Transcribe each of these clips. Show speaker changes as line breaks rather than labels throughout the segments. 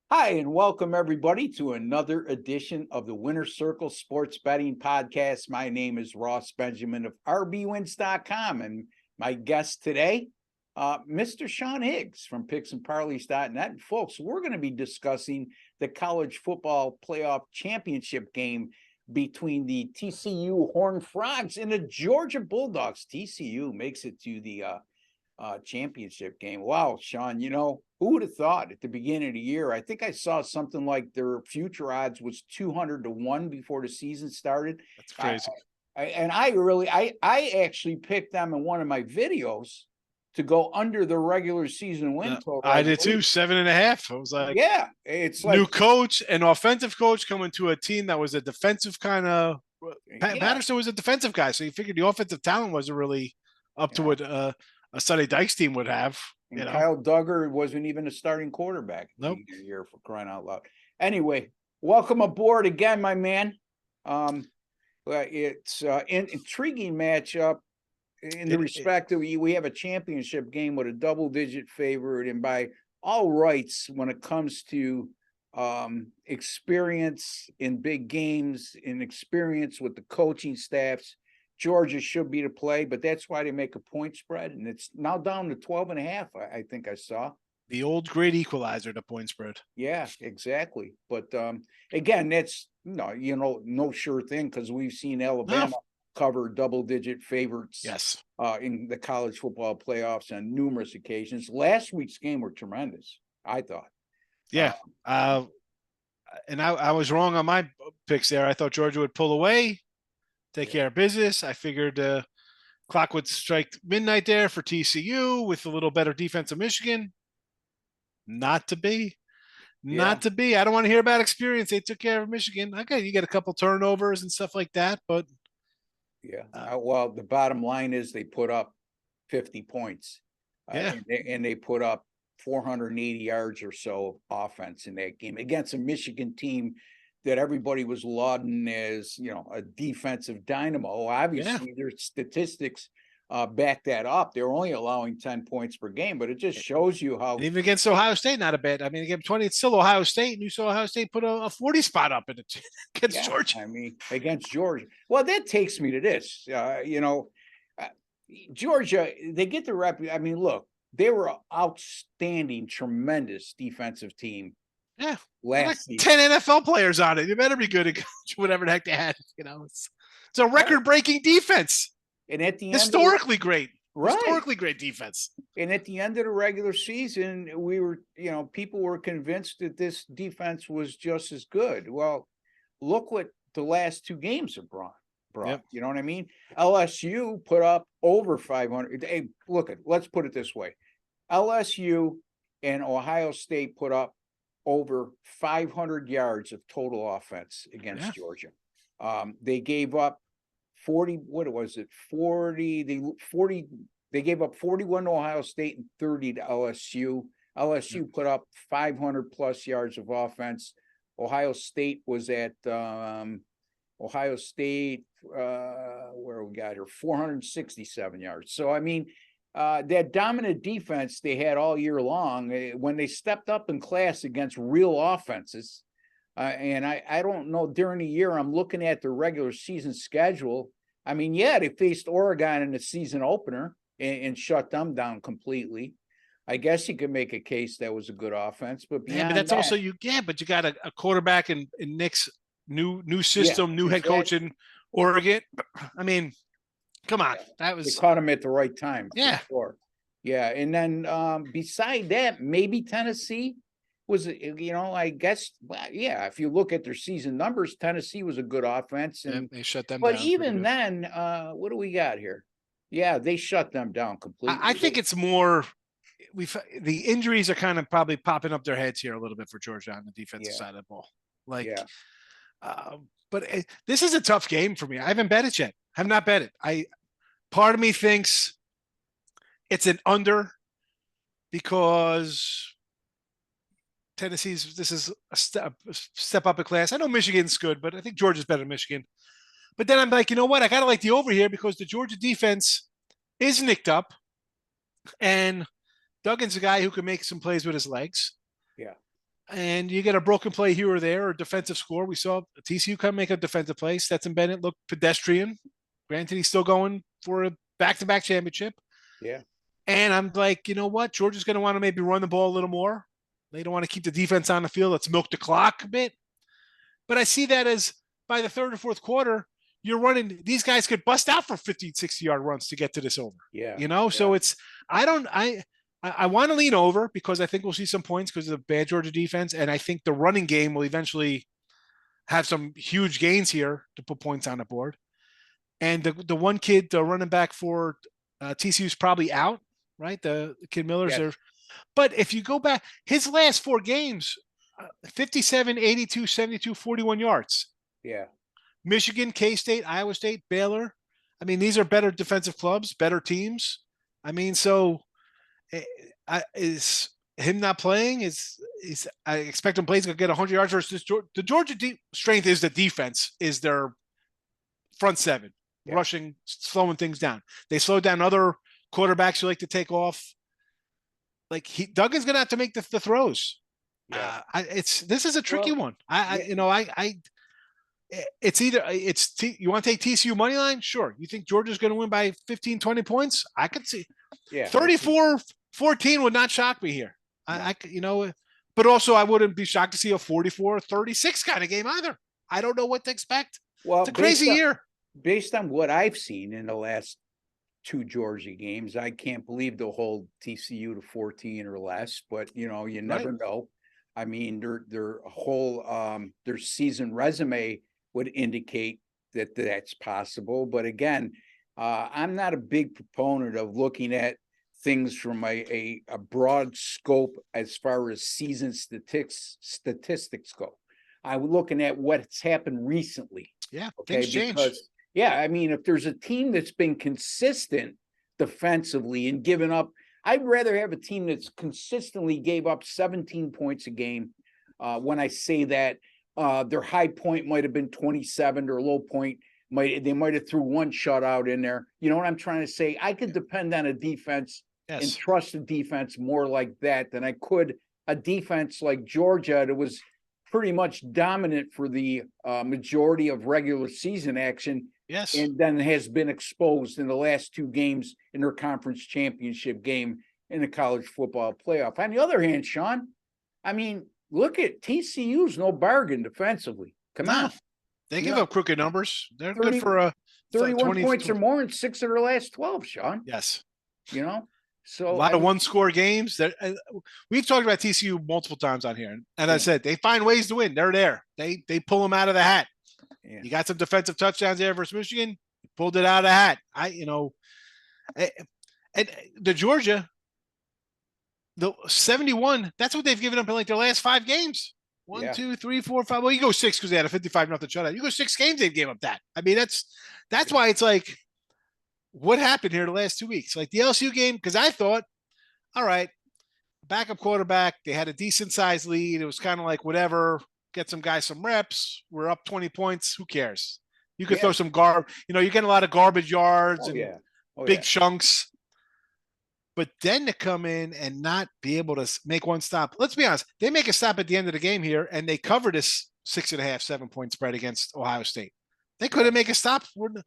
Hi, and welcome everybody to another edition of the Winner Circle Sports Betting Podcast. My name is Ross Benjamin of RBWins.com, and my guest today, Mr. Sean Higgs from PicksandParleys.net. And folks, we're going to be discussing the college football playoff championship game between the TCU Horned Frogs and the Georgia Bulldogs. TCU makes it to the championship game. Wow, Sean, who would have thought at the beginning of the year? I think I saw something like their future odds was 200-1 before the season started.
That's crazy.
I actually picked them in one of my videos to go under the regular season win total.
I did too, 7.5. I was like,
yeah, it's
new
like
coach, an offensive coach coming to a team that was a defensive kind of. Patterson was a defensive guy, so you figured the offensive talent wasn't really up to what a Sonny Dykes team would have.
And Kyle Duggar wasn't even a starting quarterback year, for crying out loud. Anyway, welcome aboard again, my man. It's an intriguing matchup in the respect that we have a championship game with a double-digit favorite, and by all rights, when it comes to experience in big games and experience with the coaching staffs, Georgia should be to play, but that's why they make a point spread, and it's now down to 12.5. I think I saw
the old great equalizer, the point spread.
Yeah, exactly. But again, that's no sure thing, because we've seen Alabama cover double-digit favorites.
Yes,
in the college football playoffs on numerous occasions. Last week's game were tremendous, I thought.
Yeah, and I was wrong on my picks there. I thought Georgia would pull away, take care of business. I figured clock would strike midnight there for TCU with a little better defense of Michigan. Not to be. I don't want to hear about experience. They took care of Michigan. Okay, you get a couple turnovers and stuff like that, but
well, the bottom line is they put up 50 points. And they put up 480 yards or so of offense in that game against a Michigan team that everybody was lauding as, a defensive dynamo. Obviously, their statistics back that up. They're only allowing 10 points per game, but it just shows you how.
And even against Ohio State, not a bad. I mean, again, 20, it's still Ohio State, and you saw Ohio State put a 40 spot up in it against Georgia.
I mean, against Georgia. Well, that takes me to this. Georgia, they get the rep. I mean, look, they were an outstanding, tremendous defensive team.
Yeah,
last season.
10 NFL players on it. You better be good at whatever the heck they had. It's a record-breaking defense.
And at the end,
historically great defense.
And at the end of the regular season, we were, people were convinced that this defense was just as good. Well, look what the last two games have brought. Yep. You know what I mean? LSU put up over 500. Hey, let's put it this way. LSU and Ohio State put up over 500 yards of total offense against Georgia. They gave up 40. What was it? 40. They gave up 41 to Ohio State and 30 to LSU. LSU put up 500 plus yards of offense. Ohio State was at where we got here, 467 yards. So, I mean, that dominant defense they had all year long, when they stepped up in class against real offenses, and I don't know, during the year, I'm looking at the regular season schedule. I mean, they faced Oregon in the season opener and shut them down completely. I guess you could make a case that was a good offense, but beyond
but that's
that,
also but you got a quarterback in Nick's new system, new head coach in Oregon. I mean, come on,
they caught him at the right time.
Yeah,
for sure. Yeah, and then beside that, maybe Tennessee was, I guess, if you look at their season numbers, Tennessee was a good offense, and
they shut them
down.
But
even then, what do we got here? Yeah, they shut them down completely.
I think it's more. The injuries are kind of probably popping up their heads here a little bit for Georgia on the defensive side of the ball. But this is a tough game for me. I haven't bet it yet. I have not bet it. Part of me thinks it's an under because this is a step up in class. I know Michigan's good, but I think Georgia's better than Michigan. But then I'm like, you know what? I got to like the over here because the Georgia defense is nicked up, and Duggan's a guy who can make some plays with his legs.
Yeah.
and you get a broken play here or there, or a defensive score. We saw TCU come make a defensive play. Stetson Bennett looked pedestrian. Granted, he's still going for a back-to-back championship.
Yeah.
And I'm like, you know what? Georgia's going to want to maybe run the ball a little more. They don't want to keep the defense on the field. Let's milk the clock a bit. But I see that as by the third or fourth quarter, you're running. These guys could bust out for 50, 60-yard runs to get to this over.
Yeah.
You know,
yeah.
so it's, I want to lean over because I think we'll see some points because of the bad Georgia defense. And I think the running game will eventually have some huge gains here to put points on the board. And the one kid, the running back for TCU is probably out, right? The kid Miller's there. But if you go back, his last 4 games, 57, 82, 72, 41 yards.
Yeah.
Michigan, K-State, Iowa State, Baylor. I mean, these are better defensive clubs, better teams. I mean, so is him not playing? I expect him to play. He's going to get 100 yards versus the Georgia strength is the defense, is their front 7, rushing, slowing things down. They slow down other quarterbacks who like to take off. Like Duggan's going to have to make the throws.
Yeah.
This is a tricky one. It's either you want to take TCU money line? Sure. You think Georgia's going to win by 15, 20 points? I could see. Yeah. 34-14 would not shock me here. But also I wouldn't be shocked to see a 44-36 kind of game either. I don't know what to expect. Well, it's a crazy year.
Based on what I've seen in the last 2 Georgia games, I can't believe they'll hold TCU to 14 or less, but you never know. I mean, their whole their season resume would indicate that that's possible. But again, I'm not a big proponent of looking at things from a broad scope as far as season statistics go. I'm looking at what's happened recently.
Yeah,
okay,
things change.
Because I mean, if there's a team that's been consistent defensively and given up, I'd rather have a team that's consistently gave up 17 points a game. When I say that, their high point might have been 27, their low point they might have threw one shutout in there. You know what I'm trying to say? I could depend on a defense and trust a defense more like that than I could a defense like Georgia that was pretty much dominant for the majority of regular season action.
Yes.
And then has been exposed in the last 2 games in their conference championship game in the college football playoff. On the other hand, Sean, I mean, look at TCU's no bargain defensively. Come on.
They give up crooked numbers. They're good for a
31 points or more in 6 of their last 12, Sean.
Yes.
So
a lot of one-score games. We've talked about TCU multiple times on here. And I said, they find ways to win. They're there. They pull them out of the hat. Yeah. You got some defensive touchdowns there versus Michigan. You pulled it out of the hat. And the Georgia, the 71, that's what they've given up in like their last 5 games. 1, 2, 3, 4, 5. Well, you go 6 because they had a 55-0 shutout. You go 6 games, they've gave up that. I mean, that's why it's like, what happened here the last 2 weeks? Like the LSU game, because I thought, all right, backup quarterback, they had a decent sized lead. It was kind of like whatever, get some guys some reps. We're up 20 points. Who cares? You could throw some you're getting a lot of garbage yards big chunks. But then to come in and not be able to make one stop. Let's be honest. They make a stop at the end of the game here, and they cover this 6.5, 7-point spread against Ohio State. They couldn't make a stop when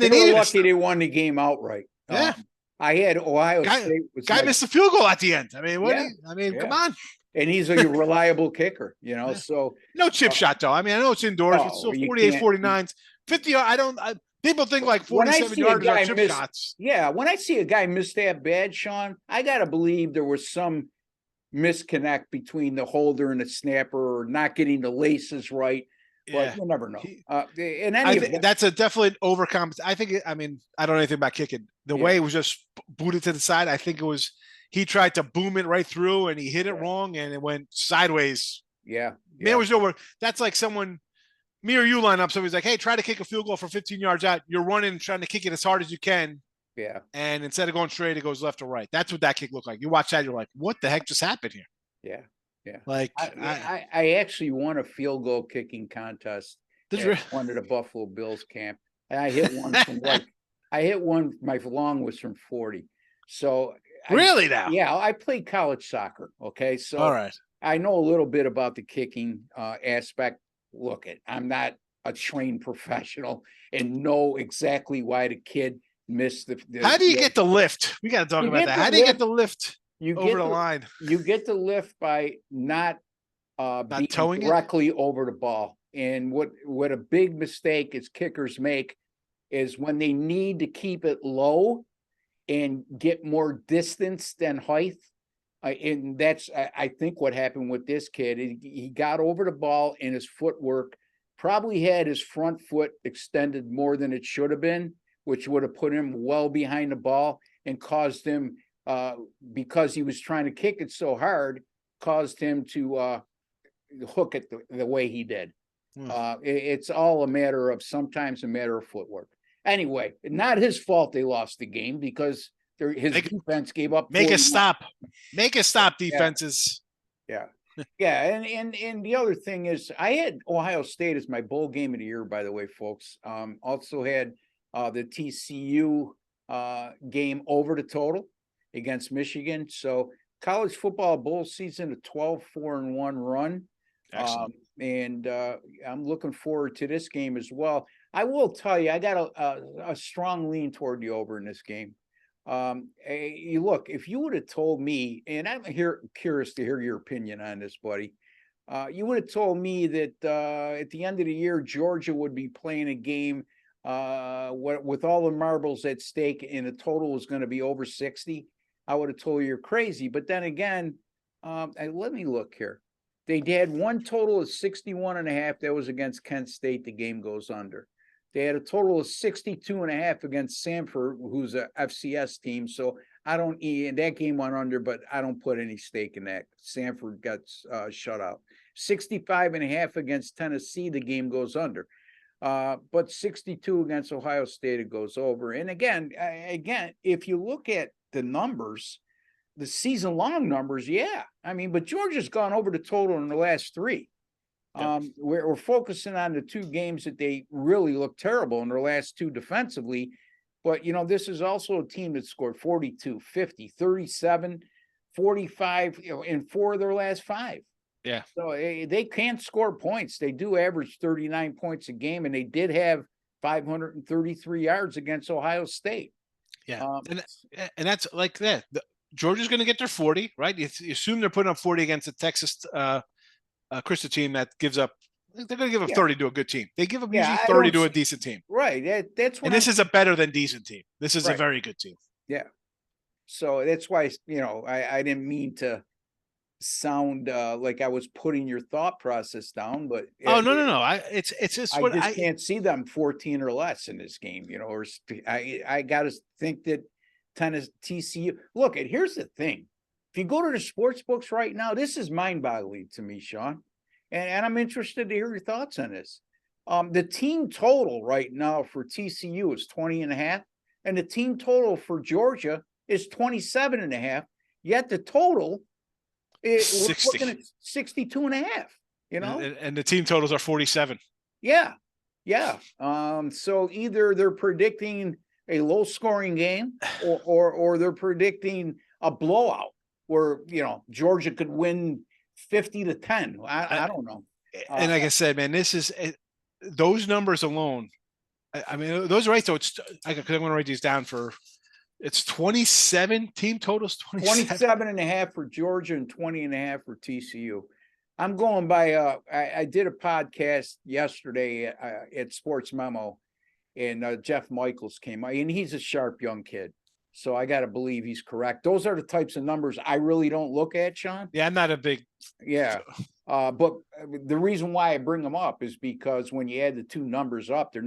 they needed.
Were lucky they won the game outright.
Yeah,
I had Ohio State.
Guy missed a field goal at the end. I mean, come on.
And he's a reliable kicker, so.
No chip shot, though. I mean, I know it's indoors, but still 48, 49s. 50, people think like 47 yards are chip shots.
Yeah, when I see a guy miss that bad, Sean, I got to believe there was some misconnect between the holder and the snapper, or not getting the laces right. But you'll never know.
That's a definite overcompensation. I don't know anything about kicking. The way it was just booted to the side, I think it was he tried to boom it right through and he hit it wrong and it went sideways.
Yeah.
Man, it was over. That's like someone, me or you line up. Somebody's like, hey, try to kick a field goal from 15 yards out. You're running, trying to kick it as hard as you can.
Yeah.
And instead of going straight, it goes left or right. That's what that kick looked like. You watch that, you're like, what the heck just happened here?
Yeah. Yeah.
Like
I actually won a field goal kicking contest at one of the Buffalo Bills camp. And I hit one from my long was from 40. So
Really now?
Yeah, I played college soccer. Okay, so
All right.
I know a little bit about the kicking aspect. Look, I'm not a trained professional and know exactly why the kid missed
How do you get the lift? We got to talk
You
about
get
that.
the
How do you get
lift-
the lift
you
over
get
the line?
You get the lift by not
Not
being
towing it?
directly over the ball. And what a big mistake is kickers make is when they need to keep it low and get more distance than height. And that's, I think, what happened with this kid. He got over the ball, and his footwork probably had his front foot extended more than it should have been, which would have put him well behind the ball and caused him, because he was trying to kick it so hard, caused him to hook it the way he did. It's all a matter of sometimes a matter of footwork. Anyway, not his fault they lost the game because his defense gave up.
Make
41.
a stop. Make a stop,
Yeah.
defenses.
Yeah. Yeah. And the other thing is, I had Ohio State as my bowl game of the year, by the way, folks. Also had the TCU game over the total against Michigan. So college football bowl season, a 12-4-1 run.
Excellent.
And I'm looking forward to this game as well. I will tell you, I got a strong lean toward the over in this game. You look, if you would have told me, and I'm curious to hear your opinion on this, buddy. You would have told me that at the end of the year, Georgia would be playing a game with all the marbles at stake, and the total was going to be over 60. I would have told you you're crazy. But then again, let me look here. They had one total of 61.5. That was against Kent State. The game goes under. They had a total of 62.5 against Samford, who's a FCS team. So that game went under, but I don't put any stake in that. Samford got shut out. 65.5 against Tennessee, the game goes under. But 62 against Ohio State, it goes over. And again, if you look at the numbers, the season-long numbers, yeah. I mean, but Georgia's gone over the total in the last three. We're focusing on the two games that they really look terrible in their last two defensively. But, this is also a team that scored 42, 50, 37, 45, in four of their last five.
Yeah.
So they can't score points. They do average 39 points a game, and they did have 533 yards against Ohio State.
Yeah. And that's like that. Georgia's going to get their 40, right? You assume they're putting up 40 against the Texas Christian team that gives up. They're going to give up 30 to a good team. They give up usually 30 to a decent team.
Right. That's what.
And this is a better than decent team. This is a very good team.
Yeah. So that's why, I didn't mean to sound like I was putting your thought process down, but
no. It's just
I just can't see them 14 or less in this game, or I got to think that TCU. Look, here's the thing. If you go to the sports books right now, this is mind-boggling to me, Sean. And I'm interested to hear your thoughts on this. The team total right now for TCU is 20.5, and the team total for Georgia is 27.5. Yet the total is
60.
we're looking at 62.5.
And the team totals are 47.
Yeah. So either they're predicting a low-scoring game, or they're predicting a blowout where Georgia could win 50-10. I don't know.
And like I said, man, this is those numbers alone. I mean, those are right. So I'm going to write these down for. It's 27 team totals.
27.5 for Georgia and 20.5 for TCU. I'm going by. I did a podcast yesterday at Sports Memo, and Jeff Michaels came out, and he's a sharp young kid. So I got to believe he's correct. Those are the types of numbers I really don't look at, Sean.
Yeah, I'm not a big.
Yeah. But the reason why I bring them up is because when you add the two numbers up, they're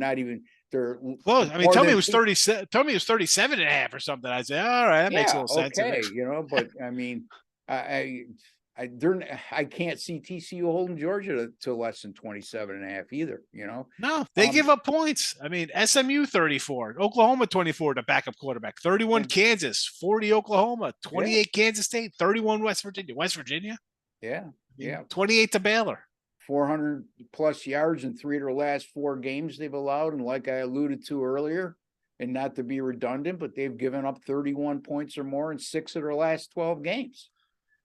close. I mean, tell me it was 37. Tell me it was 37.5 or something. I say, all right, that makes a little sense.
Okay, but I mean, I can't see TCU holding Georgia to less than 27.5 either.
No, they give up points. I mean, SMU 34, Oklahoma 24, the backup quarterback, 31 Kansas, 40 Oklahoma, 28 Kansas State, 31 West Virginia.
Yeah,
28 to Baylor.
400 plus yards in 3 of their last 4 games they've allowed, and like I alluded to earlier, and not to be redundant, but they've given up 31 points or more in 6 of their last 12 games.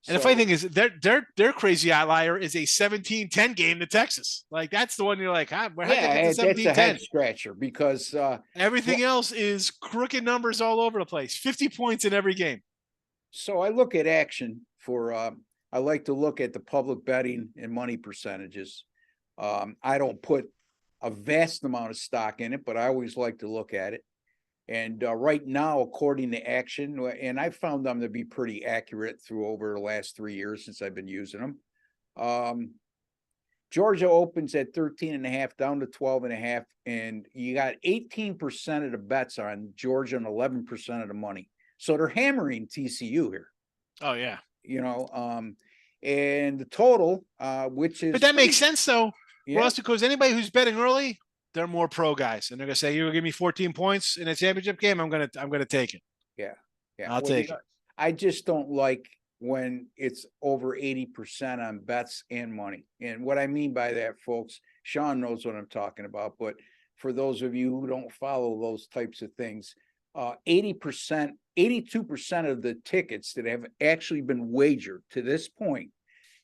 And the funny thing is, their crazy outlier is a 17-10 game to Texas. Like, that's the one you're like, how'd they get to 17-10?
That's a head scratcher because
everything else is crooked numbers all over the place. 50 points in every game.
So I look at action for. I like to look at the public betting and money percentages. I don't put a vast amount of stock in it, but I always like to look at it. And right now, according to Action, and I found them to be pretty accurate through over the last 3 years since I've been using them. Georgia opens at 13.5 down to 12.5, and you got 18% of the bets on Georgia and 11% of the money. So they're hammering TCU here.
Oh yeah.
And the total, which is,
but that makes sense though, Ross,
yeah.
because anybody who's betting early, they're more pro guys, and they're gonna say, "You're gonna give me 14 points in a championship game. I'm gonna take it."
Yeah,
I'll take it.
I just don't like when it's over 80% on bets and money. And what I mean by that, folks, Sean knows what I'm talking about. But for those of you who don't follow those types of things, 80%, 82% of the tickets that have actually been wagered to this point,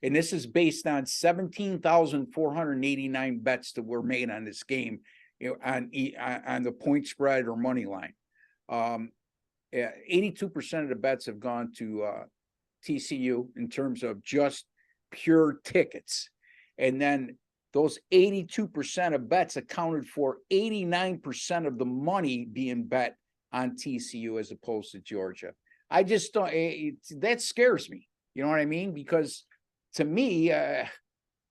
and this is based on 17,489 bets that were made on this game, on the point spread or money line. 82% of the bets have gone to TCU in terms of just pure tickets. And then those 82% of bets accounted for 89% of the money being bet on TCU as opposed to Georgia. I just don't, that scares me. You know what I mean? Because to me, and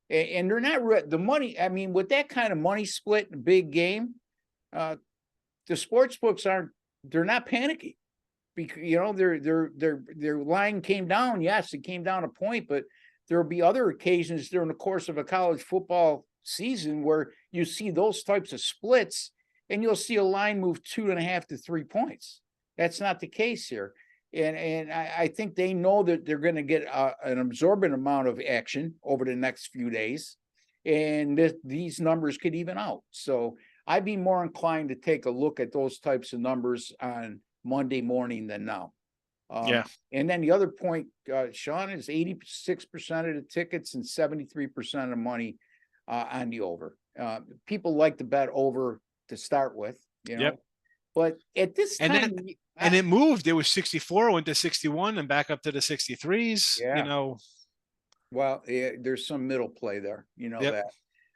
they're not the money. I mean, with that kind of money split in a big game, the sports books they're not panicky. Because, their line came down. Yes, it came down a point, but there'll be other occasions during the course of a college football season where you see those types of splits and you'll see a line move 2.5 to 3 points. That's not the case here. And I think they know that they're going to get an absorbent amount of action over the next few days, and these numbers could even out. So I'd be more inclined to take a look at those types of numbers on Monday morning than now. And then the other point, Sean, is 86% of the tickets and 73% of the money on the over. People like to bet over to start with, but at this time,
and it moved. It was 64, went to 61, and back up to the 63s.
Yeah. Well, there's some middle play there. That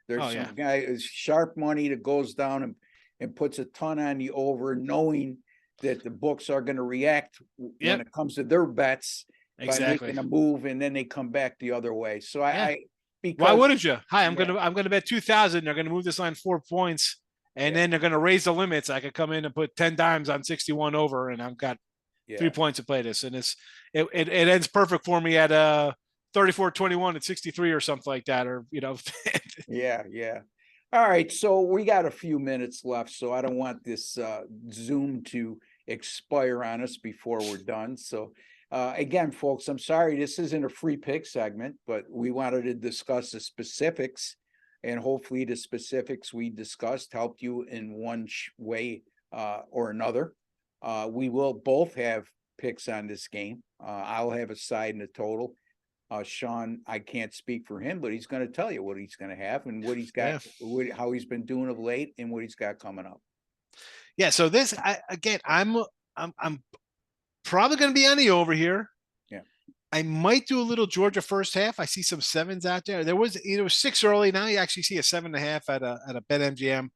there's some guy, sharp money that goes down and puts a ton on the over, knowing that the books are going to react when it comes to their bets by making a move, and then they come back the other way. So because
why wouldn't you? Hi, I'm gonna bet 2,000. They're gonna move this line 4 points. And then they're going to raise the limits. I could come in and put 10 dimes on 61 over, and I've got 3 points to play this. And it ends perfect for me at 34-21 at 63 or something like that. Or,
Yeah. All right. So we got a few minutes left. So I don't want this Zoom to expire on us before we're done. So again, folks, I'm sorry, this isn't a free pick segment, but we wanted to discuss the specifics. And hopefully the specifics we discussed helped you in one way or another. We will both have picks on this game. I'll have a side in the total. Sean, I can't speak for him, but he's going to tell you what he's going to have and what he's got, how he's been doing of late, and what he's got coming up.
Yeah. So I'm probably going to be on the over here. I might do a little Georgia first half. I see some 7s out there. There was 6 early. Now you actually see a 7.5 at a BetMGM.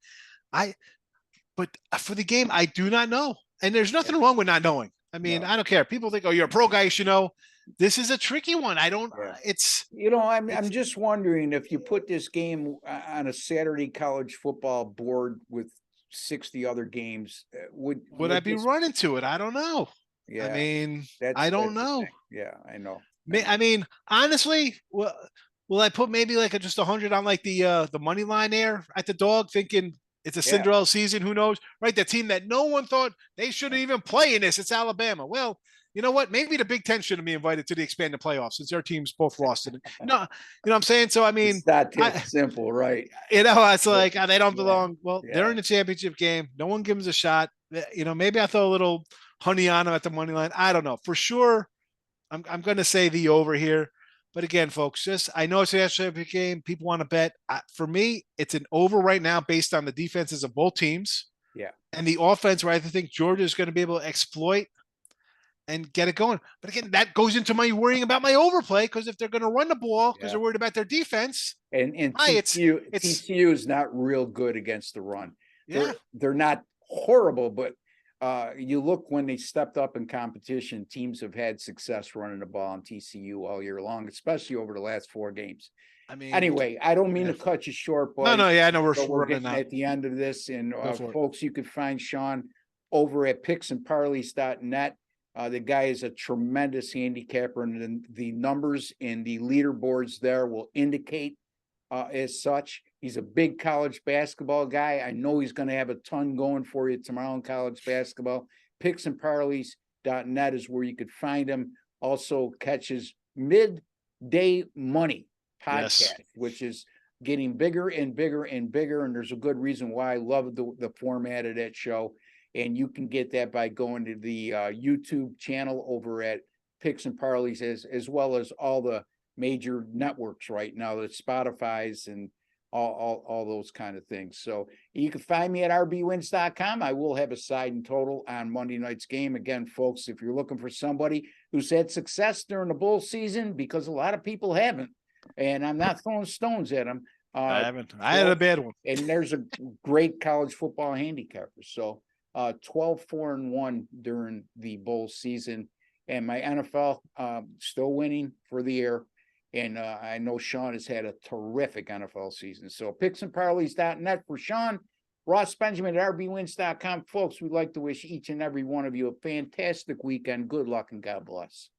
But for the game, I do not know. And there's nothing wrong with not knowing. I mean, I don't care. People think, oh, you're a pro guy, you should know. This is a tricky one. I don't. It's
I'm just wondering if you put this game on a Saturday college football board with 60 other games, would
I be running to it? I don't know.
Yeah,
I mean, I don't know.
Yeah, I know.
I mean, honestly, will I put maybe like just 100 on like the money line there at the dog, thinking it's a Cinderella season? Who knows, right? The team that no one thought they shouldn't even play in this. It's Alabama. Well, you know what? Maybe the Big Ten shouldn't be invited to the expanded playoffs since their teams both lost it. No, you know what I'm saying? So, I mean,
It's not that simple, right?
it's like they don't
Yeah,
belong. Well, they're
yeah.
in the championship game. No one gives them a shot. Maybe I throw a little honey on them at the money line. I don't know. For sure, I'm going to say the over here. But again, folks, I know it's a national championship game. People want to bet. For me, it's an over right now based on the defenses of both teams.
Yeah.
And the offense, where I think Georgia is going to be able to exploit and get it going. But again, that goes into my worrying about my overplay, because if they're going to run the ball because they're worried about their defense,
and TCU is not real good against the run.
Yeah.
They're not horrible, but you look when they stepped up in competition, teams have had success running the ball on TCU all year long, especially over the last 4 games.
I mean,
anyway, I don't mean to cut you short, but
no, yeah, I know
we're getting at the end of this, and folks, you can find Sean over at picksandparleys.net. The guy is a tremendous handicapper, and the numbers in the leaderboards there will indicate as such. He's a big college basketball guy. I know he's going to have a ton going for you tomorrow in college basketball. Picksandparleys.net is where you could find him. Also catches Midday Money podcast, which is getting bigger and bigger and bigger. And there's a good reason why. I love the format of that show. And you can get that by going to the YouTube channel over at Picks and Parleys, as well as all the major networks right now, the Spotify's and all those kind of things. So you can find me at rbwins.com. I will have a side and total on Monday night's game. Again, folks, if you're looking for somebody who's had success during the bowl season, because a lot of people haven't, and I'm not throwing stones at them.
I haven't. I had a bad one.
And there's a great college football handicapper. So 12-4-1 during the bowl season, and my NFL still winning for the year. And I know Sean has had a terrific NFL season. So picksandparleys.net for Sean. Ross Benjamin at rbwins.com. Folks, we'd like to wish each and every one of you a fantastic weekend. Good luck and God bless.